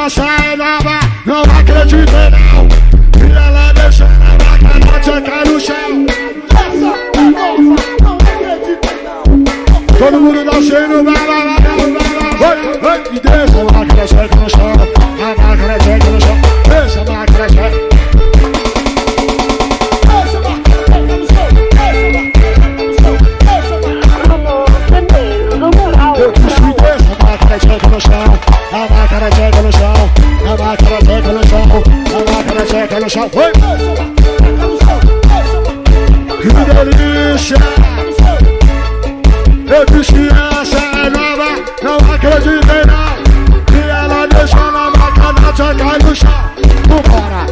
essa é nova, não acreditei não. E ela deixando a máquina tchecar no chão. Essa é nova, não acreditei não. Todo mundo dançando, vai, vai, vai, vai. E deixa a máquina tchecar no chão. A máquina tcheca no chão. Deixa a máquina tcheca. Tcheca no chão, a máquina tcheca no chão, a máquina tcheca no chão, a máquina tcheca no chão. Oi! Que delícia! Eu disse que essa é nova, não acreditei não. Que ela deixou na máquina tcheca no chão. Vambora!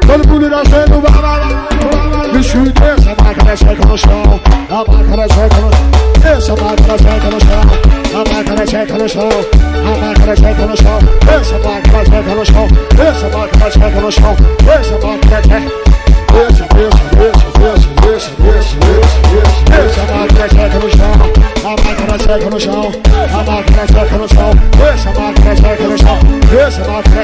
Todo mundo dançando, vai, vai, vai. Disse que essa máquina tcheca no chão, a máquina tcheca no chão. Essa máquina tcheca no chão, a máquina tcheca no chão, a máquina tcheca no chão. Essa máquina tcheca no chão, essa máquina tcheca no chão, essa máquina tcheca. Essa máquina tcheca no chão, a máquina tcheca no chão, a máquina tcheca no chão, essa máquina tcheca no chão, essa máquina